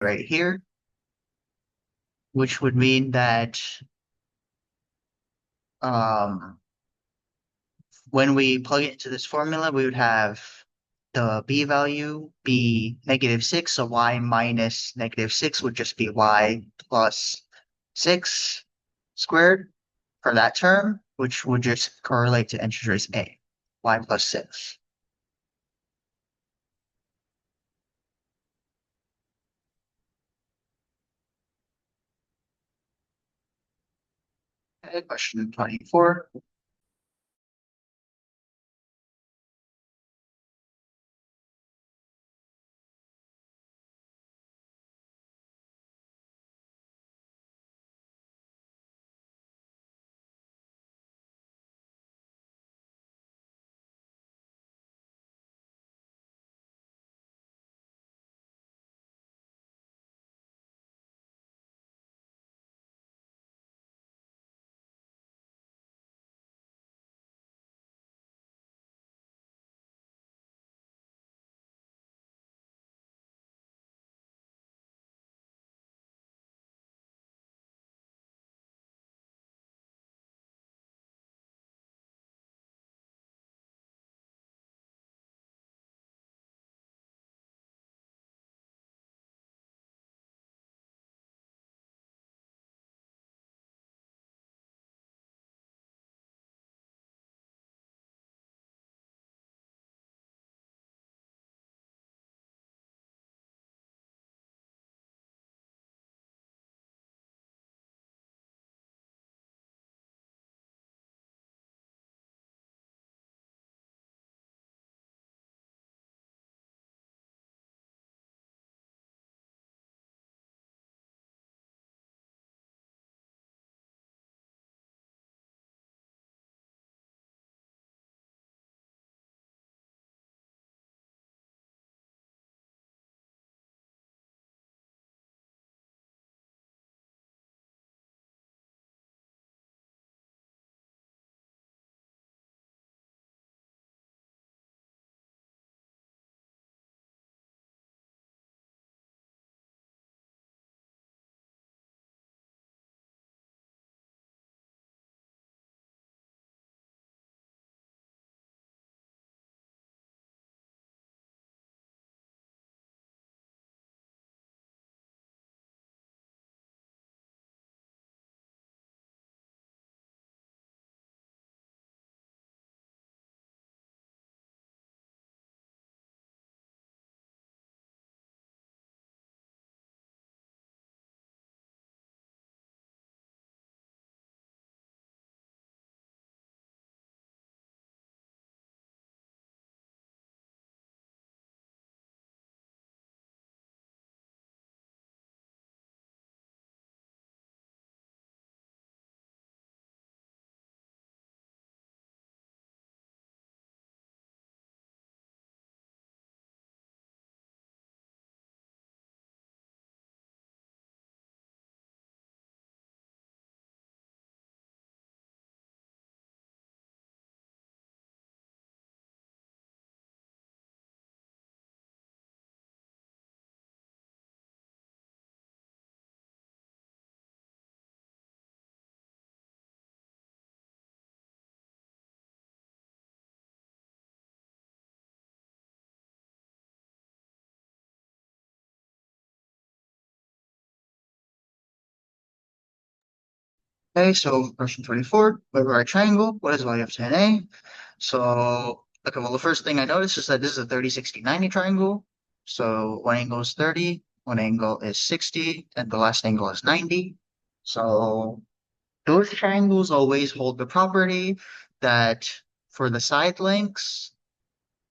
right here, which would mean that um, when we plug it into this formula, we would have the b value be -6, so y minus -6 would just be y plus 6 squared for that term, which would just correlate to integers a, y plus 6. Okay, question 24. Okay, so question 24, where we a triangle, what is the value of tan A? So, okay, well, the first thing I noticed is that this is a 30, 60, 90 triangle. So one angle is 30, one angle is 60, and the last angle is 90. So those triangles always hold the property that for the side lengths,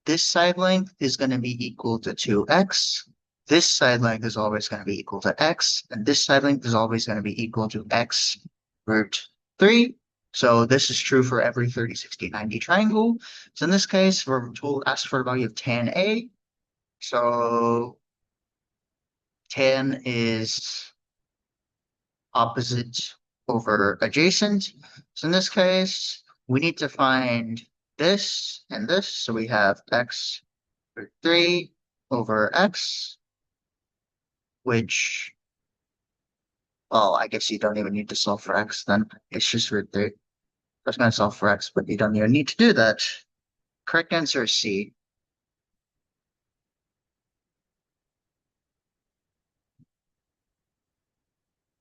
this side length is going to be equal to 2x. This side length is always going to be equal to x, and this side length is always going to be equal to x root 3. So this is true for every 30, 60, 90 triangle. So in this case, we're told ask for a value of tan A. So tan is opposite over adjacent. So in this case, we need to find this and this. So we have x root 3 over x. which, well, I guess you don't even need to solve for x then. It's just root 3. That's going to solve for x, but you don't even need to do that. Correct answer is C.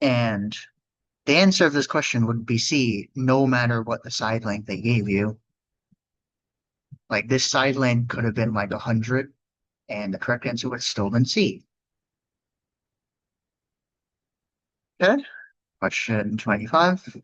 And the answer of this question would be C, no matter what the side length they gave you. Like this side length could have been like 100, and the correct answer would have still been C. Okay, question 25.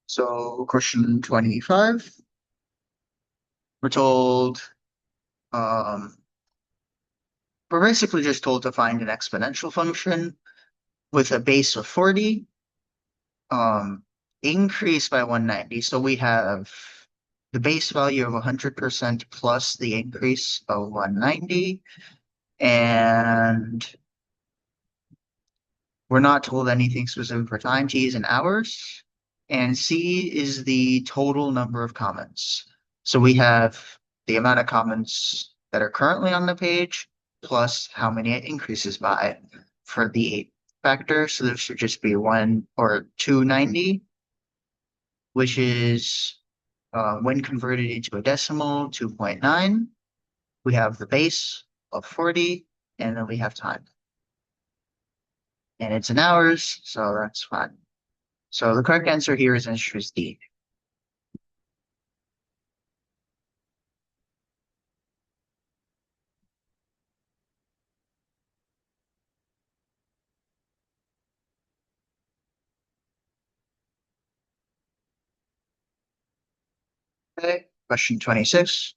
So question 25, we're told, um, we're basically just told to find an exponential function with a base of 40, um, increased by 190. So we have the base value of 100% plus the increase of 190, and we're not told anything specific for time. T is in hours, and C is the total number of comments. So we have the amount of comments that are currently on the page plus how many it increases by for the 8 factor. So this should just be 1 or 290, which is when converted into a decimal, 2.9. We have the base of 40, and then we have time. And it's in hours, so that's fine. So the correct answer here is answer is D. Okay, question 26.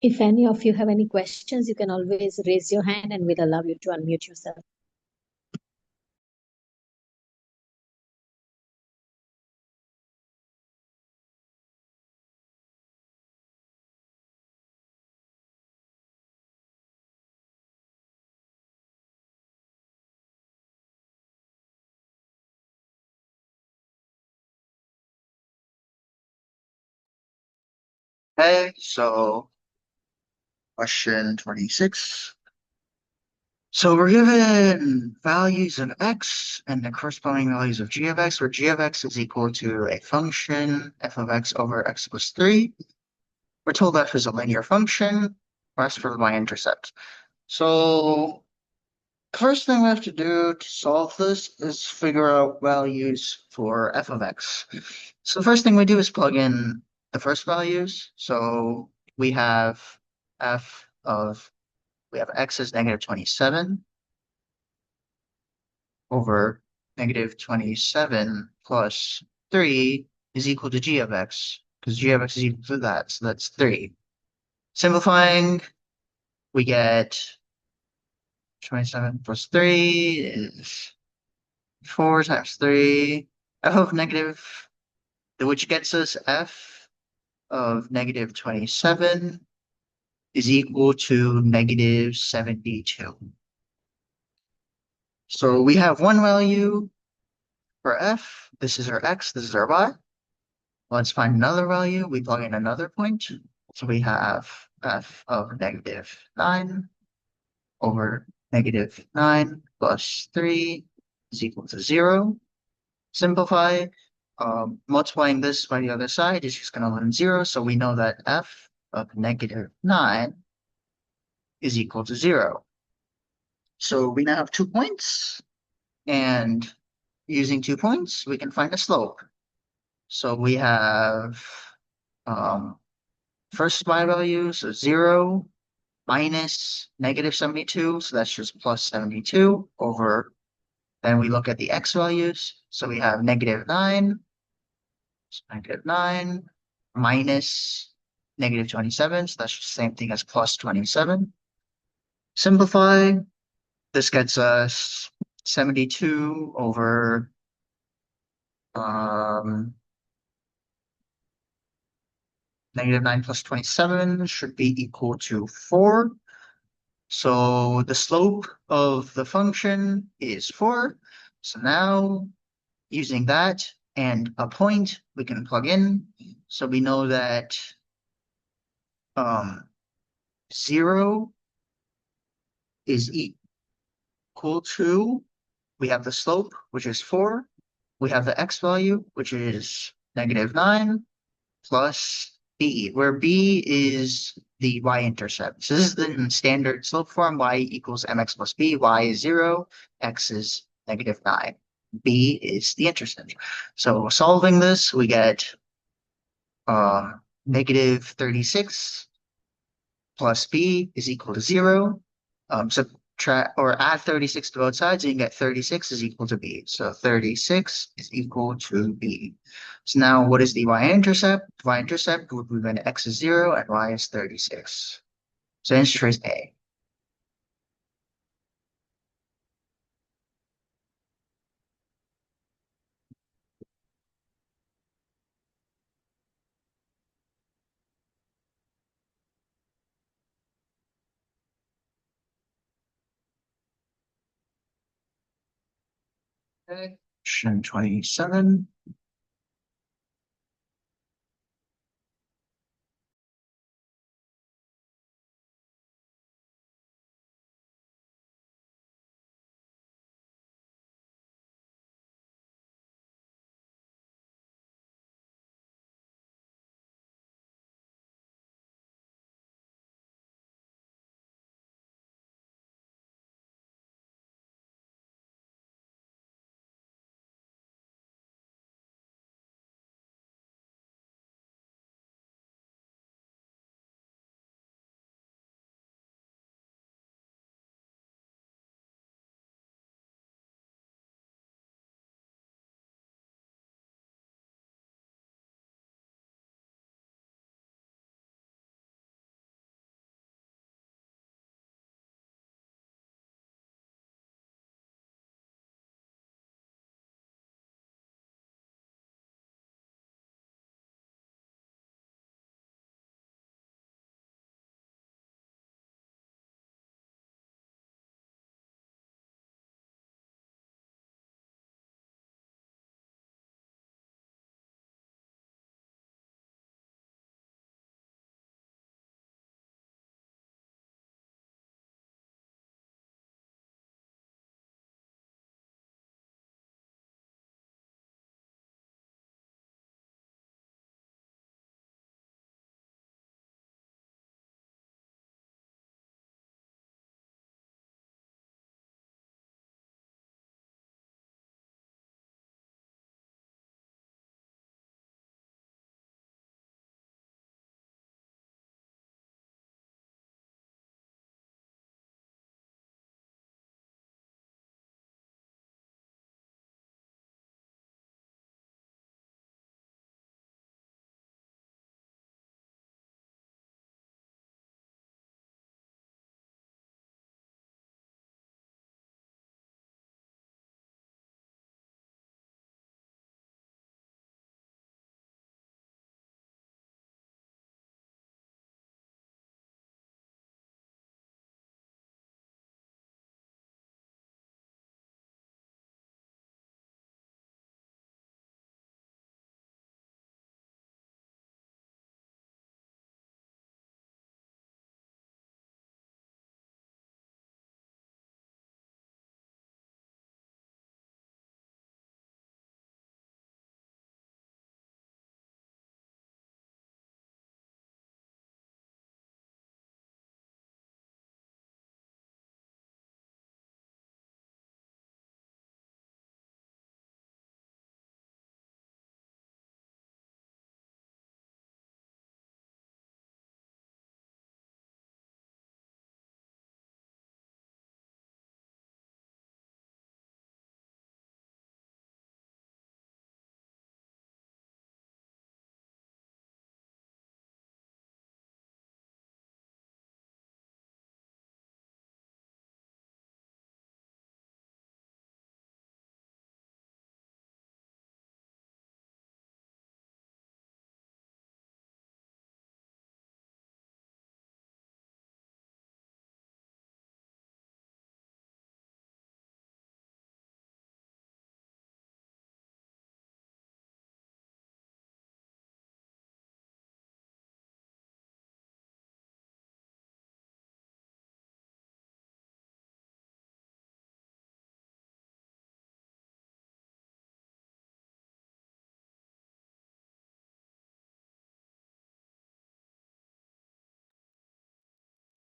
If any of you have any questions, you can always raise your hand and we'll allow you to unmute yourself. Okay, so question 26. So we're given values of x and the corresponding values of g of x, where g of x is equal to a function f of x over x plus 3. We're told f is a linear function. We're asked for the y-intercept. So first thing we have to do to solve this is figure out values for f of x. So the first thing we do is plug in the first values. So we have f of, we have x is negative 27 over negative 27 plus 3 is equal to g of x, because g of x is equal to that, so that's 3. Simplifying, we get 27 plus 3 is 4 times 3, f of negative, which gets us f of negative 27 is equal to negative 72. So we have one value for f. This is our x, this is our y. Let's find another value. We plug in another point. So we have f of negative 9 over negative 9 plus 3 is equal to 0. Simplify. Multiplying this by the other side is just going to learn 0. So we know that f of negative 9 is equal to 0. So we now have 2 points. And using 2 points, we can find a slope. So we have first y value, so 0 minus negative 72, so that's just plus 72 over, then we look at the x values, so we have negative 9, so negative 9 minus negative 27, so that's the same thing as plus 27. Simplify, this gets us 72 over negative 9 plus 27 should be equal to 4. So the slope of the function is 4. So now using that and a point, we can plug in. So we know that 0 is equal to, we have the slope, which is 4. We have the x value, which is negative 9, plus b, where b is the y-intercept. So this is the standard slope form, y equals mx plus b, y is 0, x is negative 9. B is the intercept. So solving this, we get negative 36 plus b is equal to 0. Subtract or add 36 to both sides, and you get 36 is equal to b. So 36 is equal to b. So now what is the y-intercept? Y-intercept would be when x is 0 and y is 36. So answer is A. Okay. Question 27.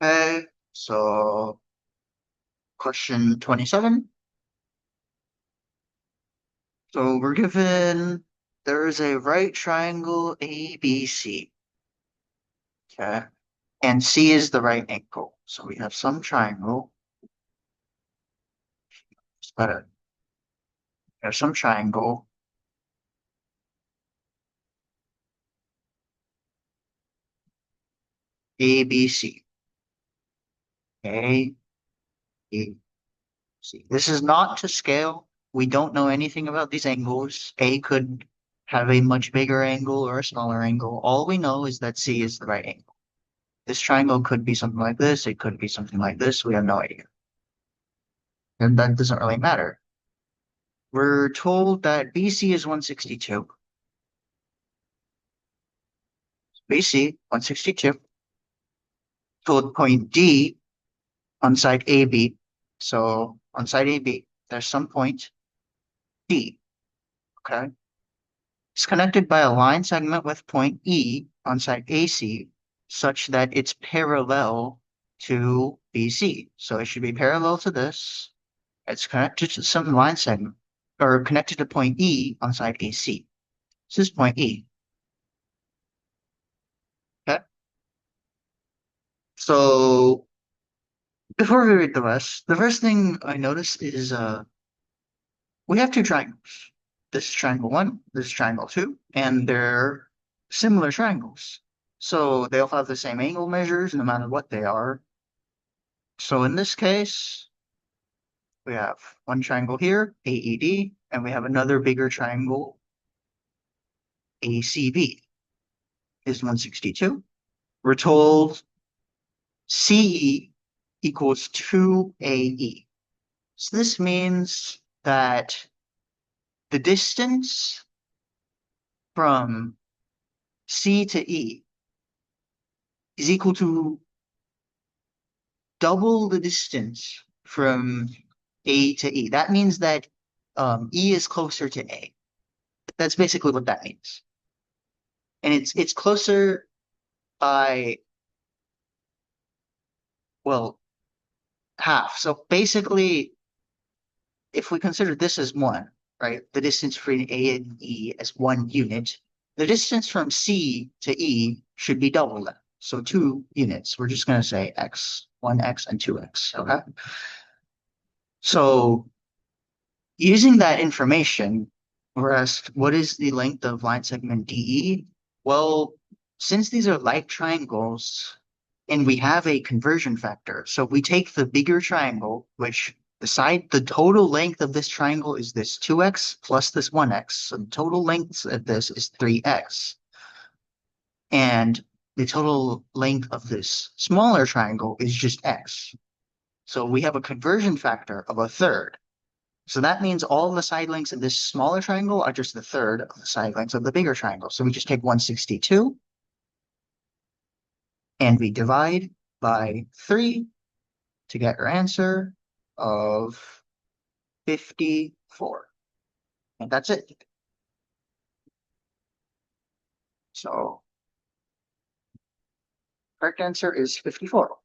Okay, so question 27. So we're given there is a right triangle ABC. Okay. And C is the right angle. So we have some triangle. It's better. We have some triangle ABC. A, B, C. This is not to scale. We don't know anything about these angles. A could have a much bigger angle or a smaller angle. All we know is that C is the right angle. This triangle could be something like this. It could be something like this. We have no idea. And that doesn't really matter. We're told that BC is 162. BC, 162. Told point D on side AB. So on side AB, there's some point D. Okay. It's connected by a line segment with point E on side AC such that it's parallel to BC. So it should be parallel to this. It's connected to some line segment or connected to point E on side AC. This is point E. Okay. So before we read the rest, the first thing I noticed is we have two triangles. This is triangle one, this is triangle two, and they're similar triangles. So they'll have the same angle measures no matter what they are. So in this case, we have one triangle here, AED, and we have another bigger triangle, ACB, is 162. We're told CE equals 2AE. So this means that the distance from C to E is equal to double the distance from A to E. That means that E is closer to A. That's basically what that means. And it's closer by, well, half. So basically, if we consider this as one, right, the distance between A and E as one unit, the distance from C to E should be double that. So 2 units. We're just going to say X, 1X and 2X. Okay. So using that information, we're asked, what is the length of line segment DE? Well, since these are like triangles and we have a conversion factor, so we take the bigger triangle, which the total length of this triangle is this 2x plus this 1x. So the total length of this is 3x. And the total length of this smaller triangle is just x. So we have a conversion factor of a third. So that means all the side lengths of this smaller triangle are just the third of the side lengths of the bigger triangle. So we just take 162 and we divide by 3 to get our answer of 54. And that's it. So correct answer is 54.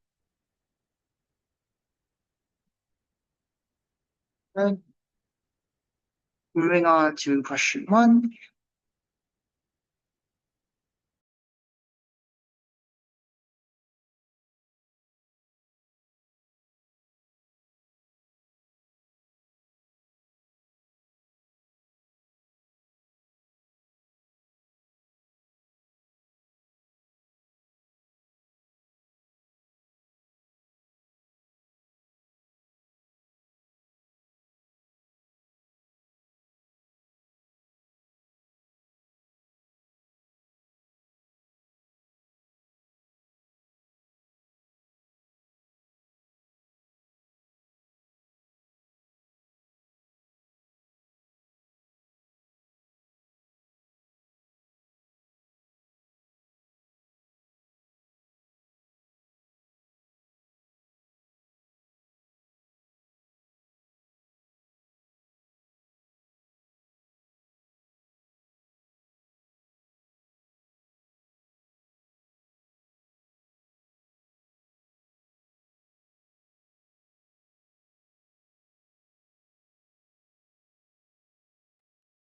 Okay. Moving on to question 1.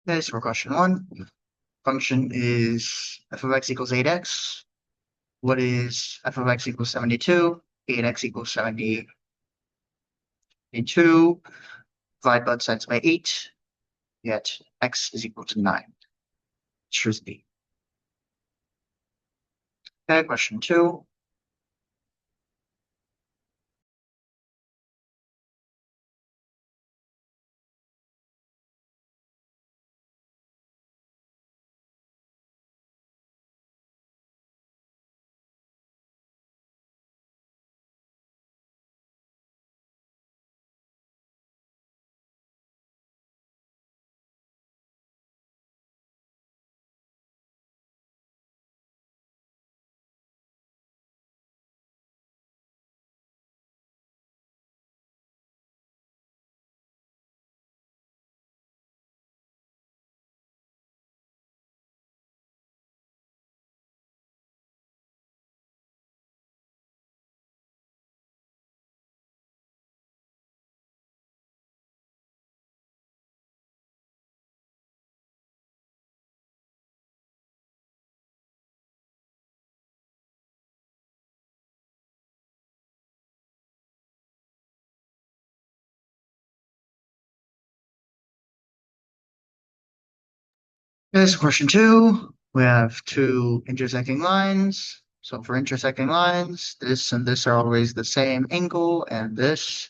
Okay, so for question one, function is f of x equals 8x. What is f of x equals 72? 8x equals 72. Divide both sides by 8, yet x is equal to 9. Choose B. Okay, question two. Okay, so question two, we have two intersecting lines. So for intersecting lines, this and this are always the same angle, and this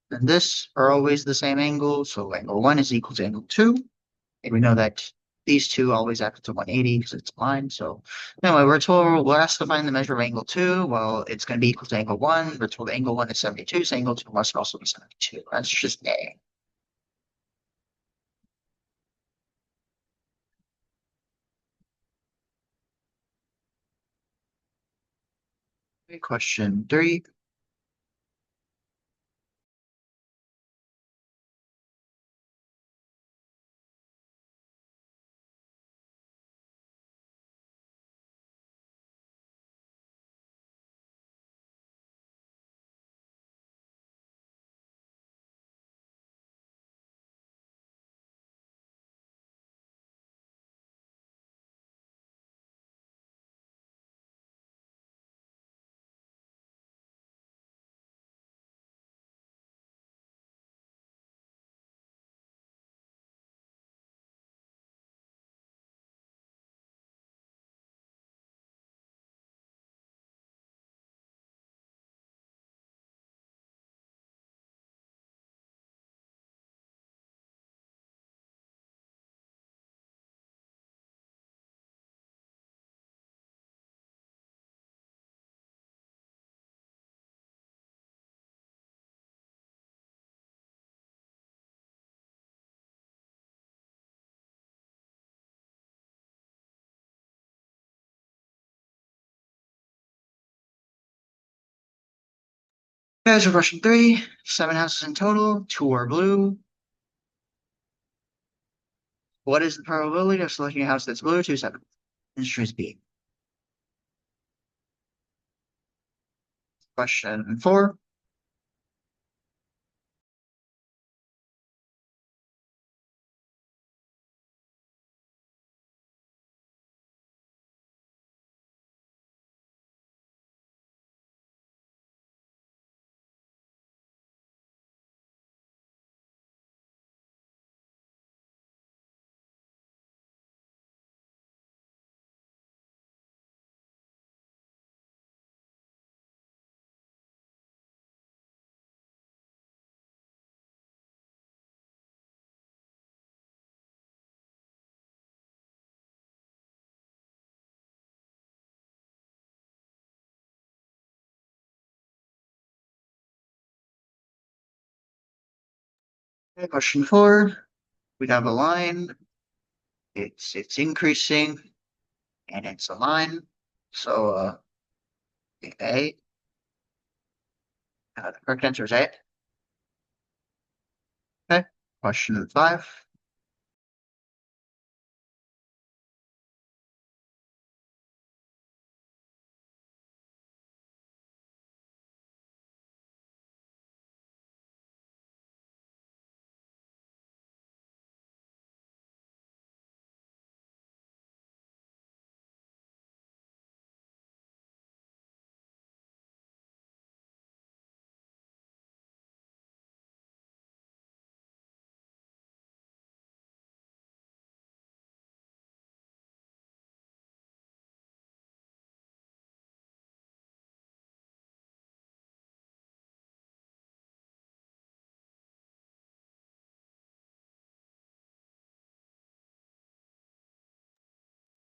and this are always the same angle. So angle one is equal to angle two. And we know that these two always act to 180 because it's a line. So anyway, we're asked to find the measure of angle two. Well, it's going to be equal to angle one. We're told angle one is 72, so angle two must also be 72. That's just A. Okay, question three. Okay, so question three, 7 houses in total, 2 are blue. What is the probability of selecting a house that's blue? 2/7. And choose B. Question four. Okay, question four. We have a line. It's increasing, and it's a line. So A. The correct answer is A. Okay. Question five.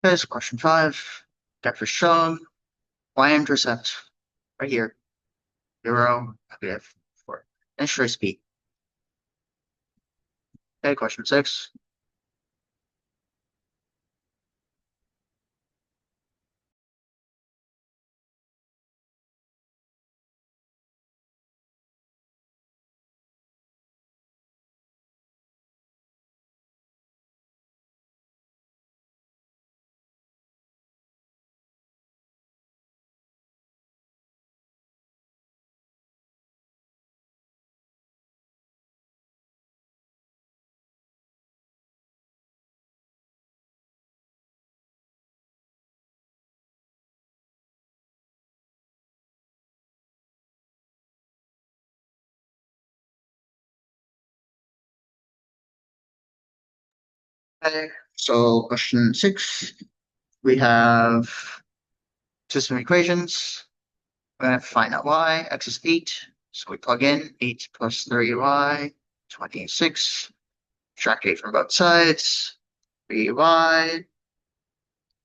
Okay, so question 5. Depth is shown. Y-intercept right here. 0, -4. And straight speed. Okay, question 6. Okay, so question 6. We have system equations. We're going to find out y. X is 8. So we plug in 8 plus 3y, 26. Subtract 8 from both sides. 3y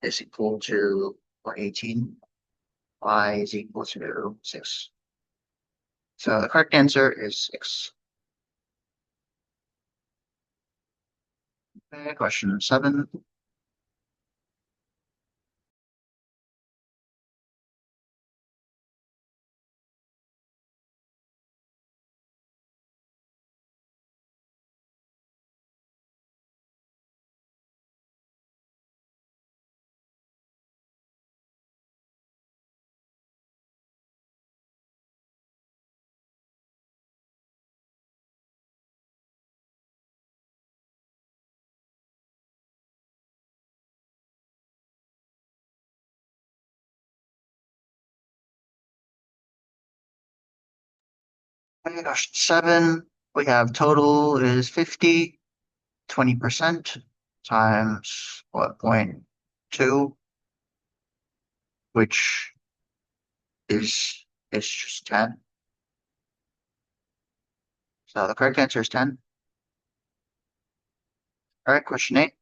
is equal to 18. Y is equal to 6. So the correct answer is 6. Okay, question 7. Okay, question 7. We have total is 50. 20% times what, 0.2, which is just 10. So the correct answer is 10. All right, question 8.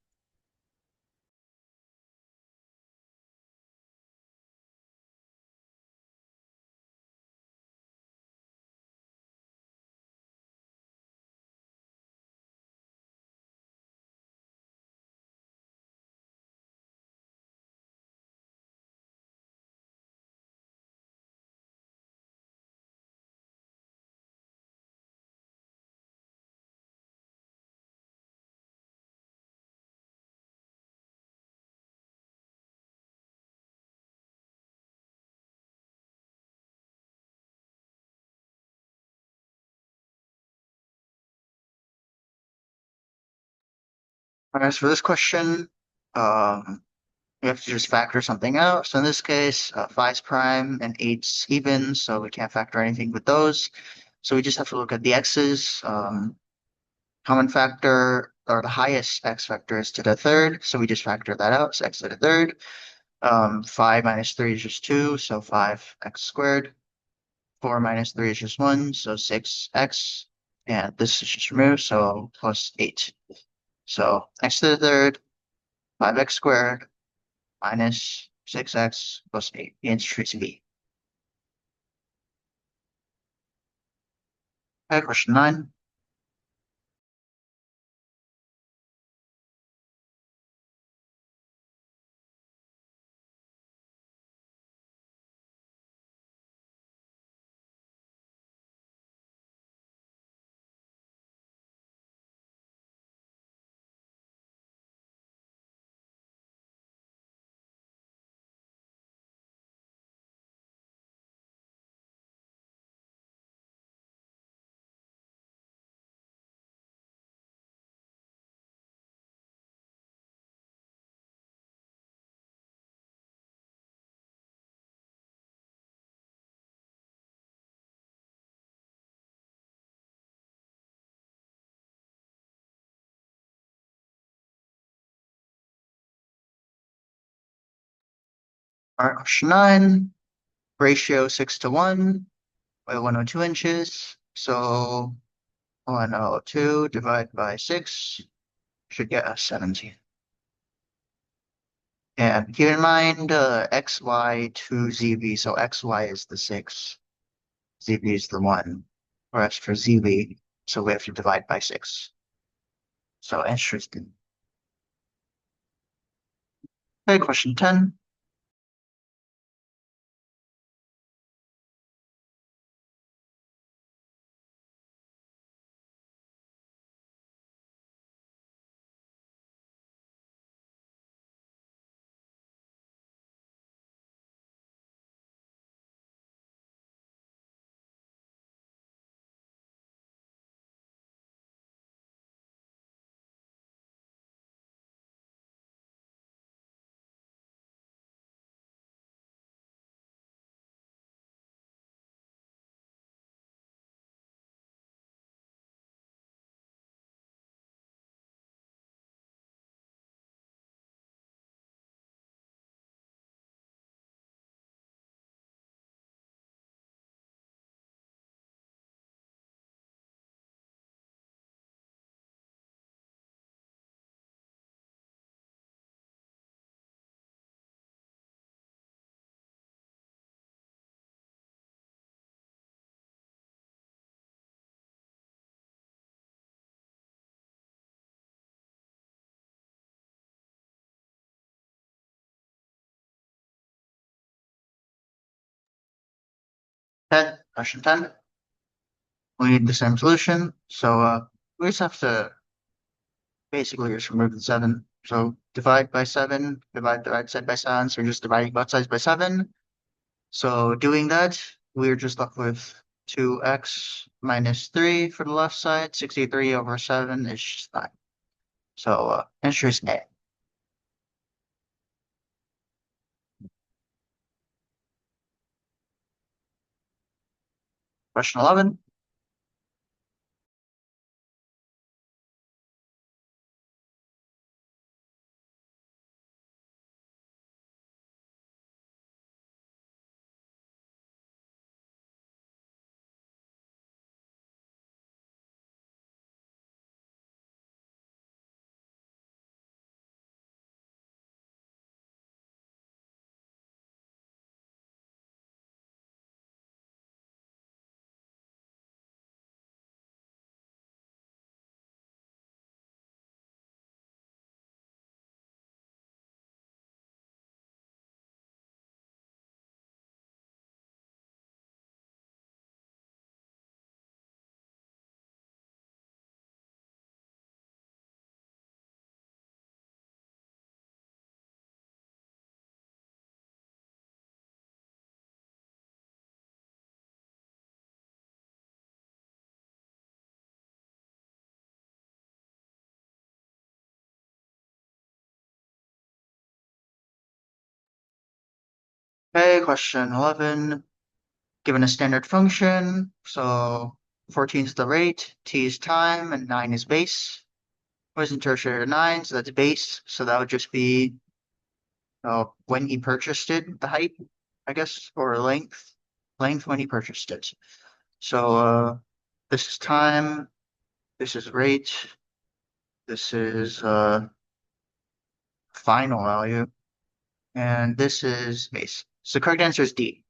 All right, so for this question, we have to just factor something out. So in this case, 5's prime and 8's even, so we can't factor anything with those. So we just have to look at the x's. Common factor, or the highest x factor, is to the third, so we just factor that out. So x to the third. 5 minus 3 is just 2, so 5x squared. 4 minus 3 is just 1, so 6x. And this is just removed, so plus 8. So x to the third, 5x squared, minus 6x plus 8. The answer is B. Okay, question 9. All right, question 9. Ratio 6 to 1 by 102 inches. So 102 divided by 6 should get us 17. And keep in mind, xy to zb, so xy is the 6, zb is the 1, whereas for zb, so we have to divide by 6. So, interesting. Okay, question 10. Question 10. We need the same solution. So, we just have to basically just remove the 7. So, divide by 7, divide the right side by 7. So, we're just dividing both sides by 7. So, doing that, we're just left with 2x minus 3 for the left side. 63 over 7 is just 9. So, answer is A. Question 11. Okay, question 11. Given a standard function, so 14 is the rate, t is time, and 9 is base. Was in tertiary 9, so that's base. So that would just be when he purchased it, the height, I guess, or length when he purchased it. So this is time, this is rate, this is final value, and this is base. So correct answer is D.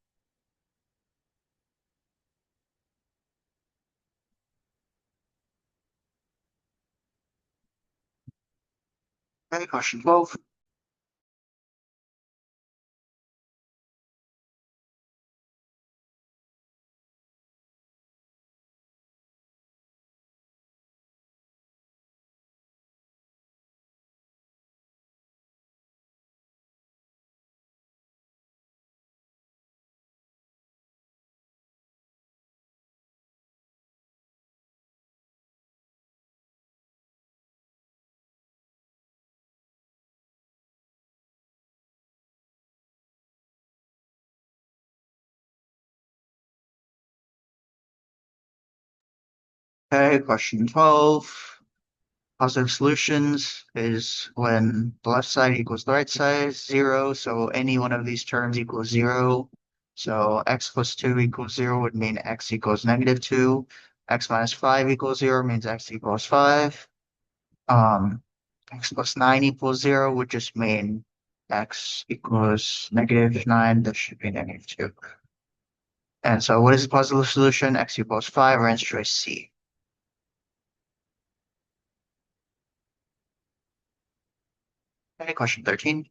Okay, question 12. Okay, question 12. Positive solutions is when the left side equals the right side, 0. So any one of these terms equals 0. So x plus 2 equals 0 would mean x equals negative 2. X minus 5 equals 0 means x equals 5. Um, x plus 9 equals 0 would just mean X equals -9, this should be -2. And so what is the positive solution? X equals 5, or answer choice C. Okay, question 13.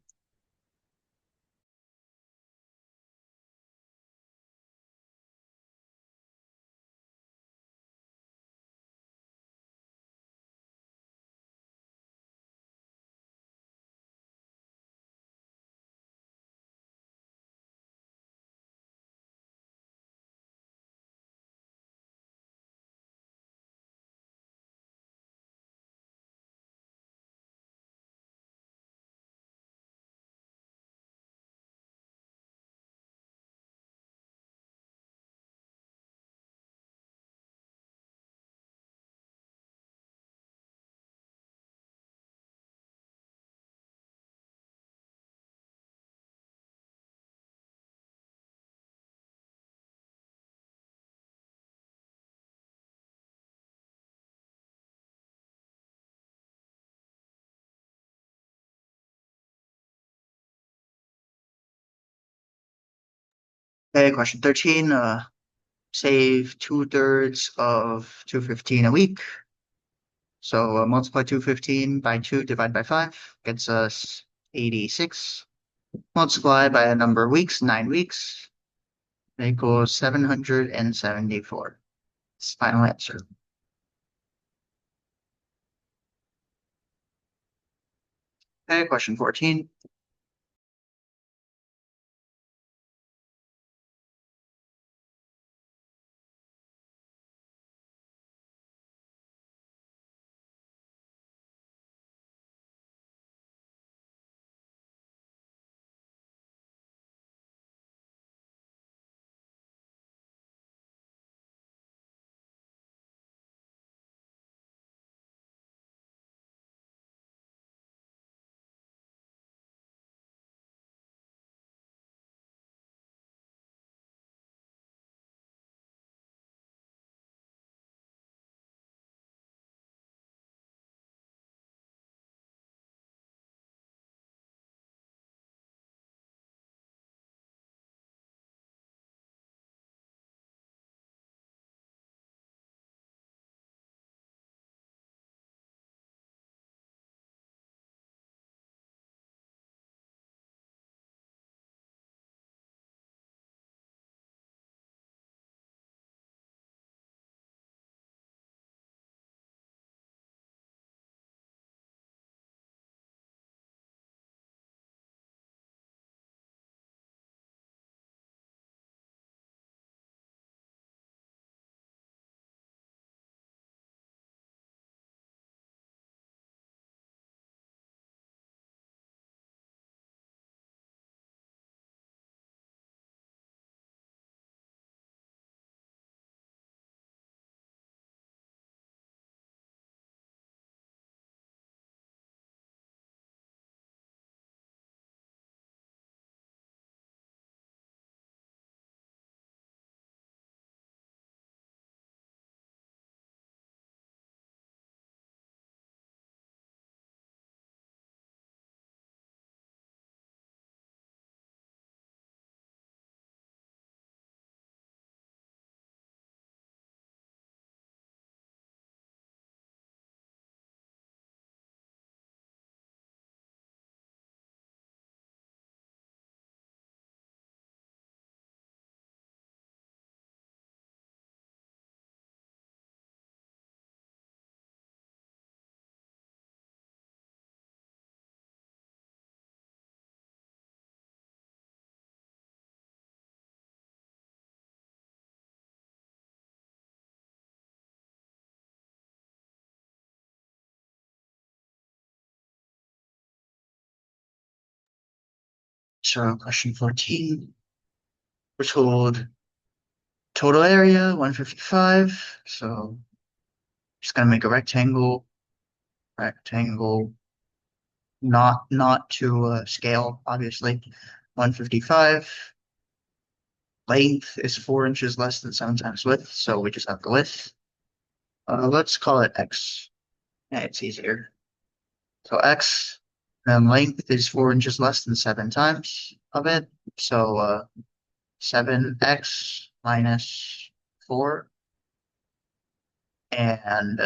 Okay, question 13. Save 2/3 of 215 a week. So multiply 215 by 2, divide by 5, gets us 86. Multiply by a number of weeks, 9 weeks, equals 774. Final answer. Okay, question 14. So question 14. We're told total area 155. So just gonna make a rectangle. Rectangle, not to scale, obviously. 155. Length is 4 inches less than 7 times width, so we just have the width. Let's call it X. Yeah, it's easier. So X And length is 4 inches less than 7 times of it. So 7x minus 4. And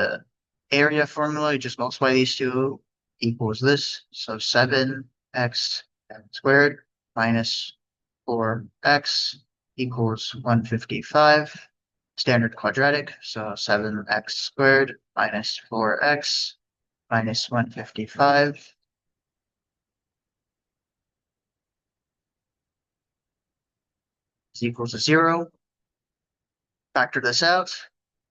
area formula, you just multiply these two equals this. So 7x squared minus 4x equals 155. Standard quadratic, so 7x squared minus 4x minus 155 is equal to 0. Factor this out.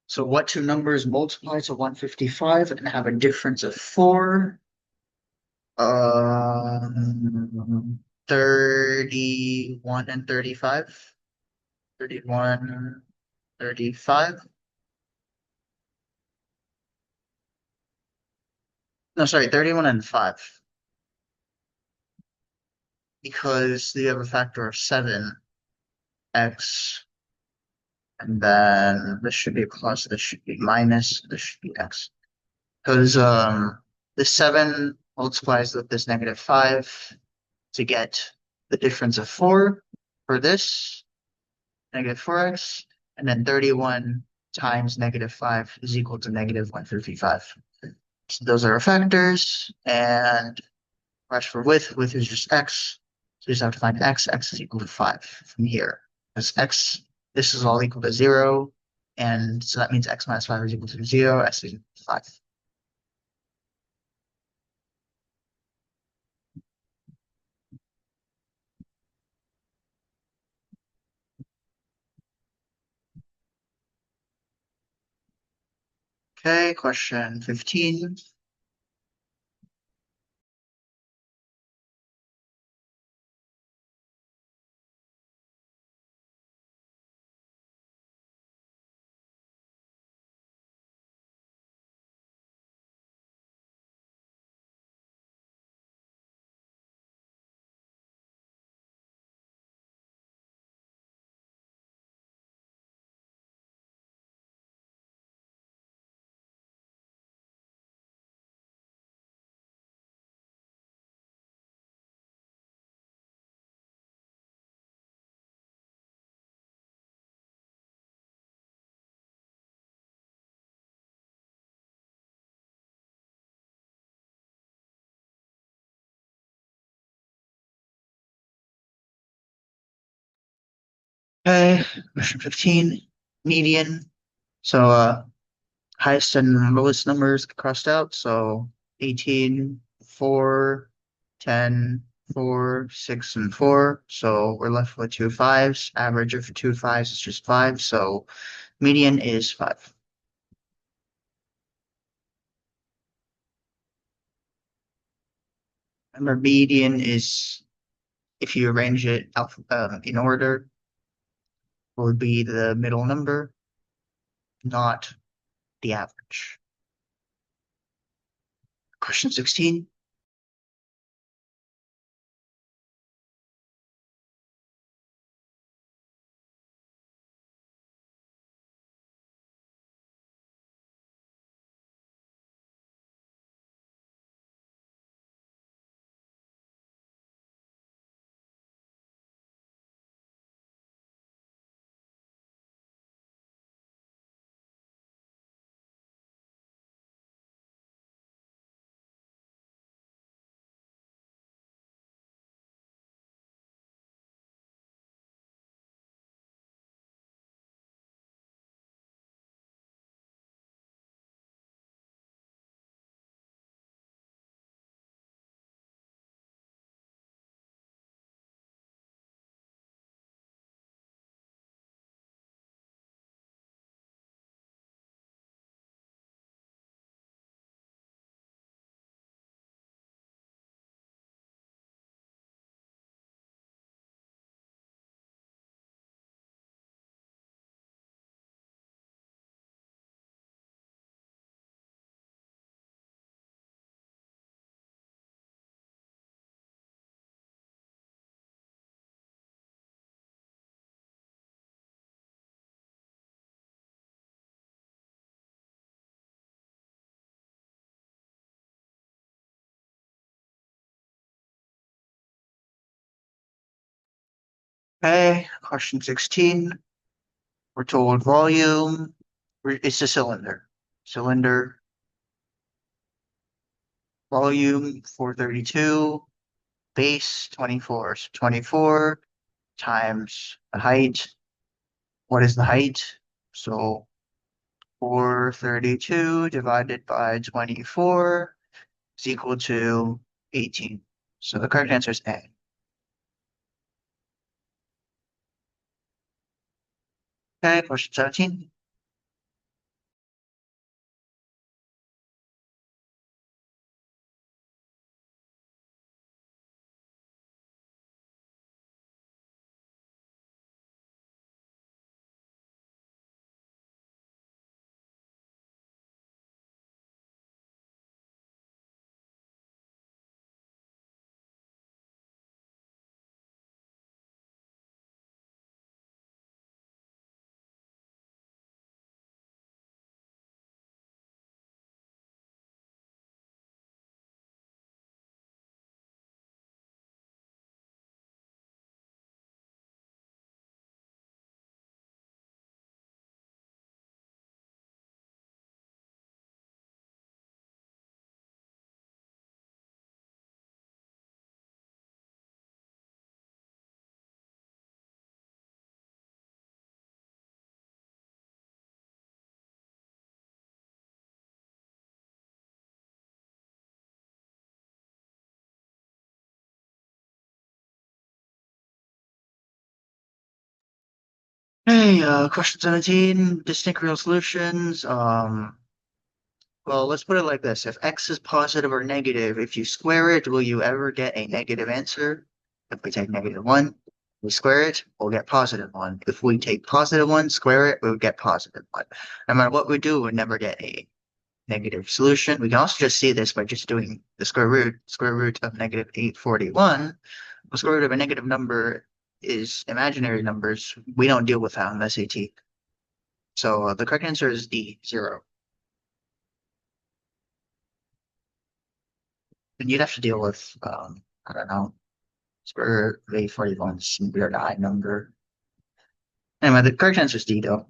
So what two numbers multiply to 155 and have a difference of 4? 31 and 35. 31, 35. No, sorry, 31 and 5. Because you have a factor of 7x, and then this should be plus, this should be minus, this should be x. Because this 7 multiplies with this negative 5 to get the difference of 4 for this, negative 4x, and then 31 times negative 5 is equal to negative 155. So those are our factors, and as for width is just x. So you just have to find x. X is equal to 5 from here. Because x, this is all equal to 0, and so that means x minus 5 is equal to 0, x is equal to 5. Okay, question 15. Okay, question 15. Median. So highest and lowest numbers crossed out. So 18, 4, 10, 4, 6, and 4. So we're left with two fives. Average of two fives is just 5. So median is 5. Remember, median is, if you arrange it in order, would be the middle number, not the average. Question 16. Okay, question 16. We're told volume is a cylinder. Cylinder volume 432, base 24. So 24 times the height. What is the height? So 432 divided by 24 is equal to 18. So the correct answer is A. Okay, question 17. Hey, question 17, distinct real solutions. Well, let's put it like this. If x is positive or negative, if you square it, will you ever get a negative answer? If we take -1, we square it, we'll get +1. If we take +1, square it, we would get +1. No matter what we do, we'll never get a negative solution. We can also just see this by just doing the square root of -841. The square root of a negative number is imaginary numbers. We don't deal with that on the SAT. So the correct answer is D, 0. And you'd have to deal with, I don't know, square root of 841 is some weird high number. Anyway, the correct answer is D, though.